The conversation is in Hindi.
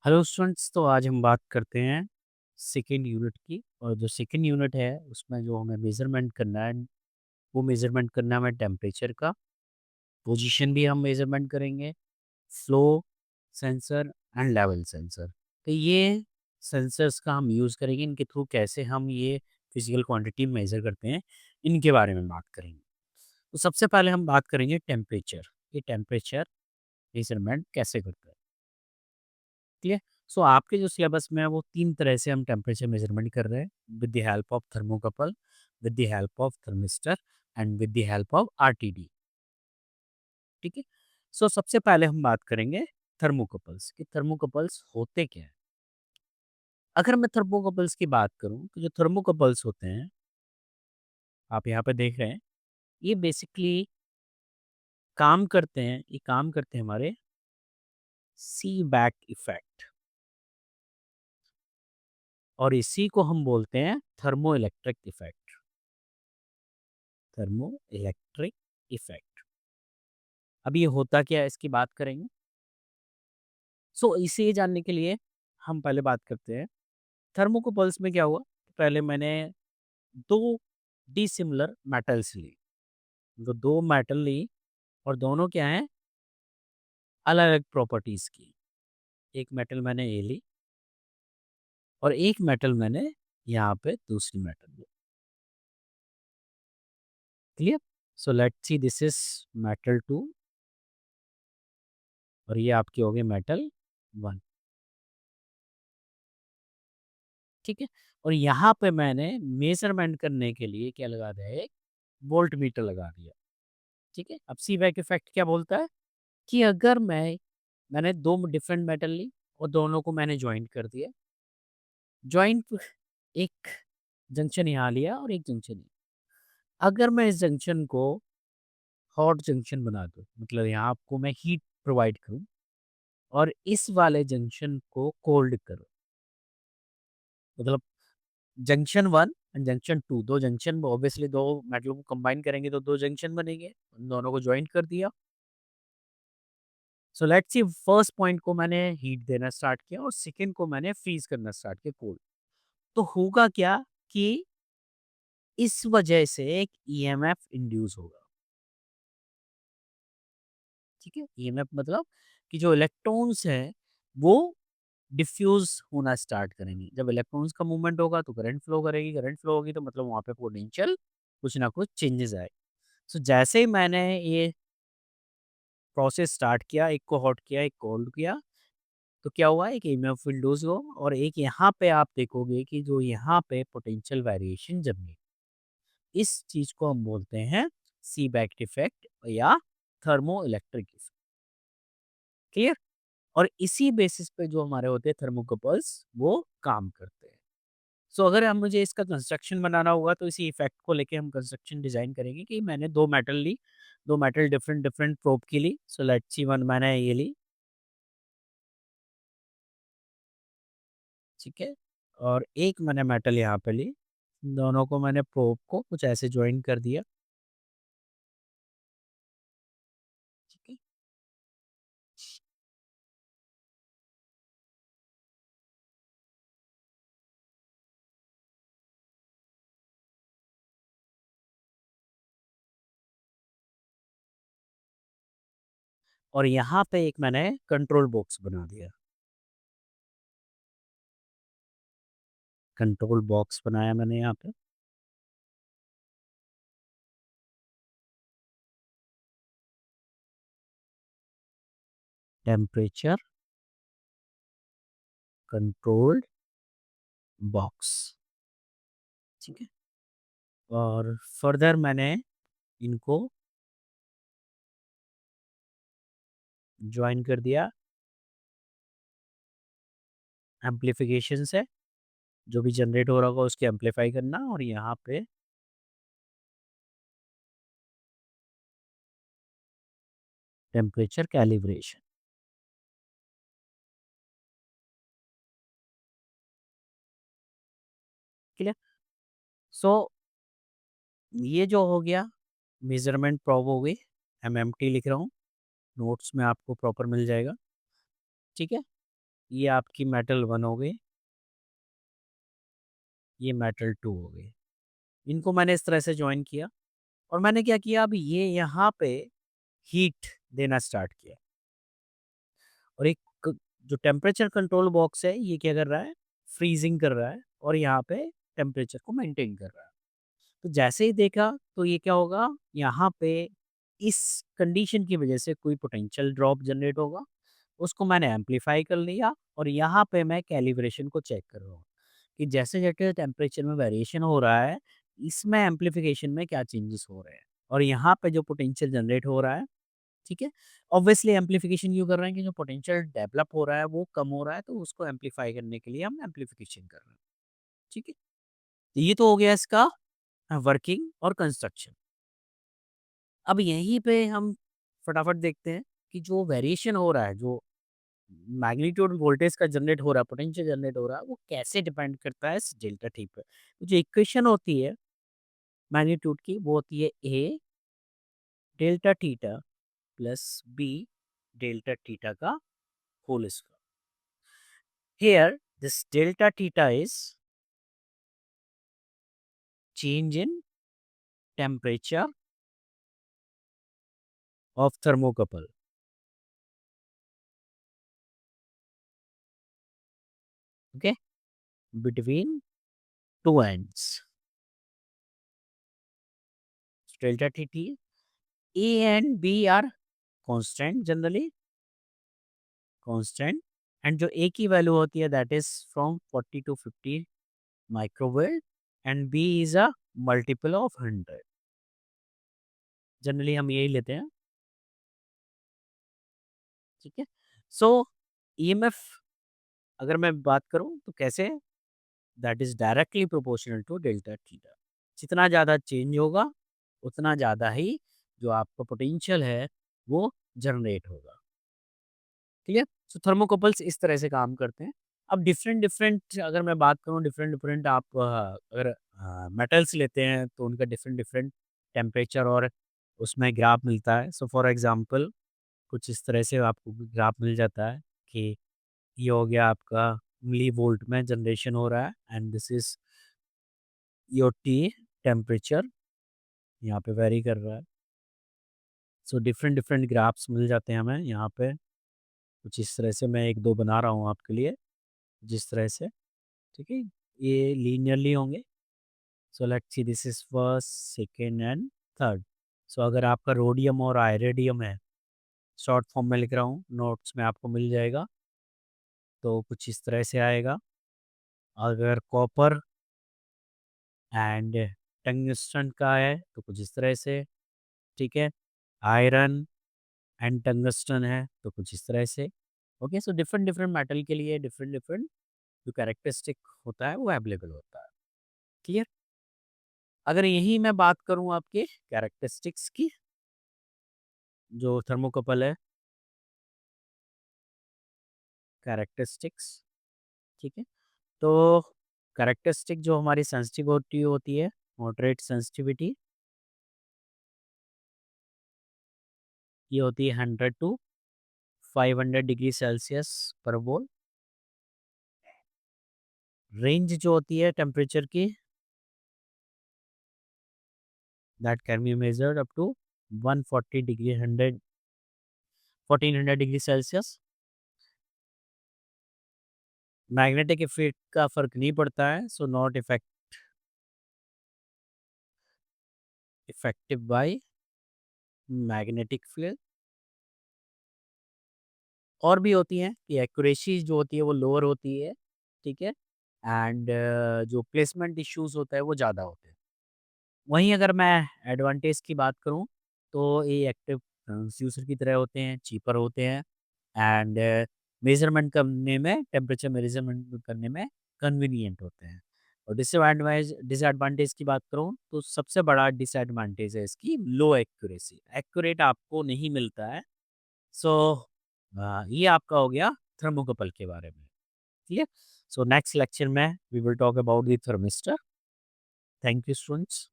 हेलो स्टूडेंट्स, तो आज हम बात करते हैं सेकेंड यूनिट की। और जो सेकेंड यूनिट है उसमें जो हमें मेज़रमेंट करना है, वो मेज़रमेंट करना है हमें टेम्परेचर का। पोजीशन भी हम मेज़रमेंट करेंगे, flow sensor and level sensor. तो ये सेंसर्स का हम यूज़ करेंगे, इनके थ्रू कैसे हम ये फिजिकल क्वांटिटी मेज़र करते हैं, इनके बारे में बात करेंगे। तो सबसे पहले हम बात करेंगे टेम्परेचर, ये टेम्परेचर मेज़रमेंट कैसे करते हैं। ठीक है। सो आपके जो सिलेबस में है वो 3 तरह से हम टेम्परेचर मेज़रमेंट कर रहे हैं, with the help of thermocouple, with the help of thermistor and with the help of RTD. ठीक है। सो सबसे पहले हम बात करेंगे थर्मोकपल्स कि थर्मोकपल्स होते क्या हैं। अगर मैं थर्मोकपल्स की बात करूं तो जो थर्मोकपल्स होते हैं, आप यहाँ पे देख रहे हैं, ये बेसिकली काम करते हैं हमारे सी बैक इफेक्ट, और इसी को हम बोलते हैं thermo electric effect. Thermo electric effect. अब ये होता क्या है, इसकी बात करेंगे। सो इसे जानने के लिए हम पहले बात करते हैं थर्मोकपल्स में क्या हुआ। पहले मैंने दो डिसिमिलर मेटल्स ली, तो दो मेटल ली, और दोनों क्या हैं, अलग अलग प्रॉपर्टीज की। एक मेटल मैंने ये ली, और एक मेटल मैंने यहाँ पे दूसरी मेटल ली। Clear. So let's see, this is metal 2, और ये आपकी हो गई मेटल 1। ठीक है। और यहाँ पे मैंने मेजरमेंट करने के लिए क्या लगा दिया, एक वोल्ट मीटर लगा दिया। ठीक है। अब सी बैक इफेक्ट क्या बोलता है कि अगर मैंने दो डिफरेंट मेटल ली और दोनों को मैंने ज्वाइंट कर दिया। ज्वाइंट, एक जंक्शन यहाँ लिया और एक जंक्शन यहाँ। अगर मैं इस जंक्शन को हॉट जंक्शन बना दूँ, मतलब यहाँ आपको मैं हीट प्रोवाइड करूँ, और इस वाले जंक्शन को कोल्ड करूँ, मतलब जंक्शन 1 एंड जंक्शन 2, दो जंक्शन, ऑब्वियसली दो मेटल को कंबाइन करेंगे तो दो जंक्शन बनेंगे, उन दोनों को ज्वाइंट कर दिया। सो लेट्स सी, फर्स्ट पॉइंट को मैंने हीट देना स्टार्ट किया और सेकंड को मैंने फ्रीज करना स्टार्ट किया, कोल्ड। तो होगा क्या कि इस वजह से एक ईएमएफ इंड्यूस होगा। ठीक है। ईएमएफ मतलब कि जो इलेक्ट्रॉन्स है वो डिफ्यूज होना स्टार्ट करेंगे। जब इलेक्ट्रॉन्स का मूवमेंट होगा तो करंट फ्लो करेगी, करंट फ्लो होगी तो मतलब वहाँ पे पोटेंशियल कुछ ना कुछ चेंजेस आए। सो जैसे ही मैंने ये प्रोसेस स्टार्ट किया, एक को हॉट किया, एक कोल्ड किया, तो क्या हुआ, एक ईएमएफ इंड्यूस हुआ, और एक यहाँ पे आप देखोगे कि जो यहाँ पे पोटेंशियल वेरिएशन जमी, इस चीज को हम बोलते हैं सीबैक इफेक्ट या थर्मो इलेक्ट्रिक इफेक्ट। क्लियर। और इसी बेसिस पे जो हमारे होते हैं थर्मोकपल्स, वो काम करते हैं। सो अगर हम मुझे इसका कंस्ट्रक्शन बनाना होगा तो इसी इफेक्ट को लेके हम कंस्ट्रक्शन डिजाइन करेंगे कि मैंने दो मेटल ली, दो मेटल डिफरेंट डिफरेंट प्रोब की ली। सो लेट्स सी, वन मैंने ये ली, ठीक है, और एक मैंने मेटल यहाँ पे ली। दोनों को मैंने प्रोब को कुछ ऐसे ज्वाइन कर दिया। ठीक है। और यहाँ पे एक मैंने कंट्रोल बॉक्स बना दिया। कंट्रोल बॉक्स बनाया मैंने यहाँ पे। Temperature controlled box. ठीक है। और फर्दर मैंने इनको ज्वाइन कर दिया एम्पलीफिकेशन से, जो भी जनरेट हो रहा होगा उसके एम्पलीफाई करना, और यहाँ पे टेम्परेचर कैलिब्रेशन। क्लियर। सो ये जो हो गया, मेजरमेंट प्रोब हो गई। एमएमटी लिख रहा हूँ, नोट्स में आपको प्रॉपर मिल जाएगा। ठीक है। ये आपकी मेटल 1 हो गई, ये मेटल 2 हो गई। इनको मैंने इस तरह से जॉइन किया और मैंने क्या किया, अब ये यहाँ पे हीट देना स्टार्ट किया और एक जो टेम्परेचर कंट्रोल बॉक्स है ये क्या कर रहा है, फ्रीजिंग कर रहा है और यहाँ पे टेम्परेचर को मेंटेन कर रहा है। तो जैसे ही देखा तो ये क्या होगा, यहाँ पे इस कंडीशन की वजह से कोई पोटेंशियल ड्रॉप जनरेट होगा, उसको मैंने एम्पलीफाई कर लिया और यहाँ पे मैं कैलिब्रेशन को चेक कर रहा हूँ कि जैसे-जैसे टेम्परेचर में वेरिएशन हो रहा है, इसमें एम्प्लीफिकेशन में क्या चेंजेस हो रहे हैं और यहाँ पे जो पोटेंशियल जनरेट हो रहा है, ठीक है? ऑब्वियसली एम्प्लीफिकेशन क्यों कर रहे हैं कि जो पोटेंशियल डेवलप हो रहा है, वो कम हो रहा है, तो उसको एम्प्लीफाई करने के लिए हम एम्प्लीफिकेशन कर रहे हैं, ठीक है? तो ये तो हो गया इसका वर्किंग और कंस्ट्रक्शन। अब यहीं पे हम फटाफट देखते हैं कि जो वेरिएशन हो रहा है, जो मैग्नीट्यूड वोल्टेज का जनरेट हो रहा है, पोटेंशियल जनरेट हो रहा है, वो कैसे डिपेंड करता है इस डेल्टा टी पे। तो जो इक्वेशन होती है मैग्नीट्यूड की, वो होती है A delta theta plus B delta theta का whole square. Here, this delta theta is change in temperature of thermocouple, okay, between two ends. So delta Tt, A and B are constant generally, constant, and जो A की वैल्यू होती है that is from 40 to 50 microvolt and B is a multiple of 100. Generally हम यही लेते हैं, ठीक है। सो ईएमएफ अगर मैं बात करूं तो कैसे, that is directly proportional to delta theta. जितना ज़्यादा चेंज होगा उतना ज़्यादा ही जो आपका पोटेंशियल है वो जनरेट होगा, ठीक है। सो थर्मोकपल्स इस तरह से काम करते हैं। अब डिफरेंट डिफरेंट अगर मैं बात करूँ, डिफरेंट डिफरेंट आप अगर मेटल्स लेते हैं तो उनका डिफरेंट डिफरेंट टेम्परेचर और उसमें ग्राफ मिलता है। सो फॉर एग्जांपल कुछ इस तरह से आपको ग्राफ मिल जाता है कि ये हो गया आपका मिली वोल्ट में जनरेशन हो रहा है and this is your T temperature यहाँ पे वेरी कर रहा है। सो डिफरेंट डिफरेंट ग्राफ्स मिल जाते हैं हमें यहाँ पे। कुछ इस तरह से मैं एक दो बना रहा हूँ आपके लिए, जिस तरह से, ठीक है, ये लीनियरली होंगे। So let's see this is first second and third. So अगर आपका रोडियम और आयरेडियम है, शॉर्ट फॉर्म में लिख रहा हूँ, नोट्स में आपको मिल जाएगा, तो कुछ इस तरह से आएगा। अगर कॉपर एंड टंगस्टन का है तो कुछ इस तरह से, ठीक है। आयरन एंड टंगस्टन है तो कुछ इस तरह से। Okay, so different different metal के लिए डिफरेंट डिफरेंट जो कैरेक्टरिस्टिक होता है वो अवेलेबल होता है, क्लियर। अगर यही मैं बात करूं आपके कैरेक्टरिस्टिक्स की, जो थर्मोकपल है, कैरेक्टरिस्टिक्स, ठीक है। तो कैरेक्टरिस्टिक जो हमारी सेंसिटिविटी होती है, मॉडरेट सेंसिटिविटी, ये होती है 100 टू 500 डिग्री सेल्सियस पर वोल्ट। रेंज जो होती है टेम्परेचर की, that can be measured up to 140 degree 100 1400 degree Celsius. Magnetic effect का फर्क नहीं पड़ता है, so not effective by magnetic field. और भी होती हैं कि एक्यूरेसी जो होती है वो लोअर होती है, ठीक है, एंड जो प्लेसमेंट इश्यूज होता है वो ज़्यादा होते हैं। वहीं अगर मैं एडवांटेज की बात करूँ तो ये एक्टिव ट्रांसड्यूसर की तरह होते हैं, चीपर होते हैं एंड मेजरमेंट करने में, टेम्परेचर मेजरमेंट करने में कन्वीनियंट होते हैं। और डिसएडवांटेज डिसएडवांटेज की बात करूँ तो सबसे बड़ा डिसएडवांटेज है इसकी लो एक्यूरेसी, एक्यूरेट आपको नहीं मिलता है। सो ये आपका हो गया थर्मोकपल के बारे में, ठीक है। सो नेक्स्ट लेक्चर में we will talk about the thermistor. Thank you students.